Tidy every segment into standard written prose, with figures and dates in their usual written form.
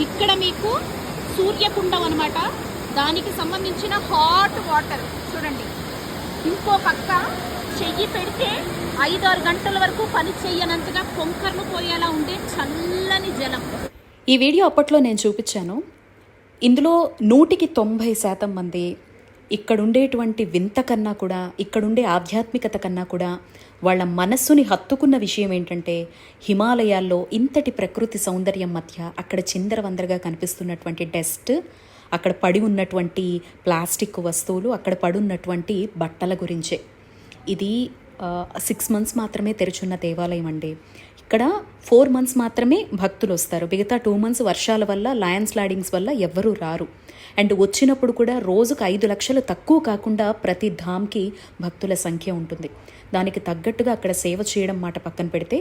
ఇక్కడ మీకు సూర్యకుండం అనమాట, దానికి సంబంధించిన హాట్ వాటర్ చూడండి. ఇంకో పక్క చెయ్యి పెడితే 5-6 గంటల వరకు పని చెయ్యనంతగా కొంకర్లు పోయేలా ఉండే చల్లని జలం. ఈ వీడియో అప్పట్లో నేను చూపించాను. ఇందులో 190% మంది ఇక్కడుండేటువంటి వింత కన్నా కూడా, ఇక్కడుండే ఆధ్యాత్మికత కన్నా కూడా వాళ్ళ మనస్సుని హత్తుకున్న విషయం ఏంటంటే, హిమాలయాల్లో ఇంతటి ప్రకృతి సౌందర్యం మధ్య అక్కడ చిందరవందరగా కనిపిస్తున్నటువంటి డస్ట్, అక్కడ పడి ఉన్నటువంటి ప్లాస్టిక్ వస్తువులు, అక్కడ పడి ఉన్నటువంటి బట్టల గురించే. ఇది 6 months మాత్రమే తెరుచున్న దేవాలయం అండి. ఇక్కడ 4 months మాత్రమే భక్తులు వస్తారు. మిగతా 2 months వర్షాల వల్ల, ల్యాండ్ స్లైడింగ్స్ వల్ల ఎవ్వరూ రారు. అండ్ వచ్చినప్పుడు కూడా రోజుకు 5 లక్షలు తక్కువ కాకుండా ప్రతి ధామ్కి భక్తుల సంఖ్య ఉంటుంది. దానికి తగ్గట్టుగా అక్కడ సేవ చేయడం మాట పక్కన పెడితే,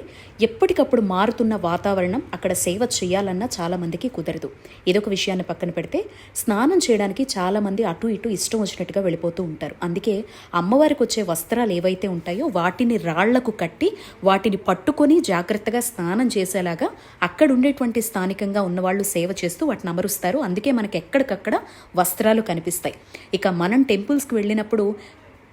ఎప్పటికప్పుడు మారుతున్న వాతావరణం అక్కడ సేవ చేయాలన్నా చాలామందికి కుదరదు. ఇదొక విషయాన్ని పక్కన పెడితే, స్నానం చేయడానికి చాలామంది అటు ఇటు ఇష్టం వచ్చినట్టుగా వెళ్ళిపోతూ ఉంటారు. అందుకే అమ్మవారికి వచ్చే వస్త్రాలు ఏవైతే ఉంటాయో వాటిని రాళ్లకు కట్టి వాటిని పట్టుకొని జాగ్రత్తగా స్నానం చేసేలాగా అక్కడ ఉండేటువంటి స్థానికంగా ఉన్నవాళ్ళు సేవ చేస్తూ వాటిని అమరుస్తారు. అందుకే మనకి ఎక్కడికక్కడ వస్త్రాలు కనిపిస్తాయి. ఇక మనం టెంపుల్స్కి వెళ్ళినప్పుడు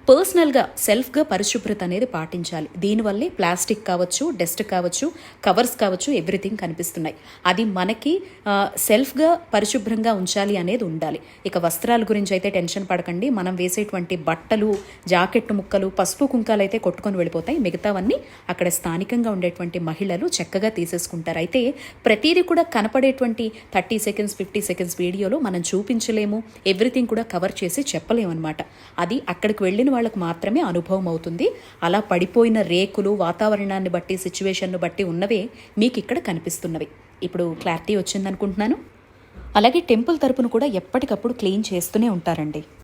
పర్సనల్గా సెల్ఫ్గా పరిశుభ్రత అనేది పాటించాలి. దీనివల్లే ప్లాస్టిక్ కావచ్చు, డస్ట్ కావచ్చు, కవర్స్ కావచ్చు, ఎవ్రీథింగ్ కనిపిస్తున్నాయి. అది మనకి సెల్ఫ్గా పరిశుభ్రంగా ఉంచాలి అనేది ఉండాలి. ఇక వస్త్రాల గురించి అయితే టెన్షన్ పడకండి. మనం వేసేటువంటి బట్టలు, జాకెట్ ముక్కలు, పసుపు కుంకాలు అయితే కొట్టుకొని వెళ్ళిపోతాయి. మిగతావన్నీ అక్కడ స్థానికంగా ఉండేటువంటి మహిళలు చక్కగా తీసేసుకుంటారు. అయితే ప్రతిదీ కూడా కనపడేటువంటి 30 seconds 50 seconds వీడియోలో మనం చూపించలేము, ఎవ్రీథింగ్ కూడా కవర్ చేసి చెప్పలేము అనమాట. అది అక్కడికి వెళ్ళిన వాళ్ళకు మాత్రమే అనుభవం అవుతుంది. అలా పడిపోయిన రేకులు, వాతావరణాన్ని బట్టి, సిచ్యువేషన్ను బట్టి ఉన్నవే మీకు ఇక్కడ కనిపిస్తున్నవి. ఇప్పుడు క్లారిటీ వచ్చిందనుకుంటున్నాను. అలాగే టెంపుల్ తరపున కూడా ఎప్పటికప్పుడు క్లీన్ చేస్తూనే ఉంటారండి.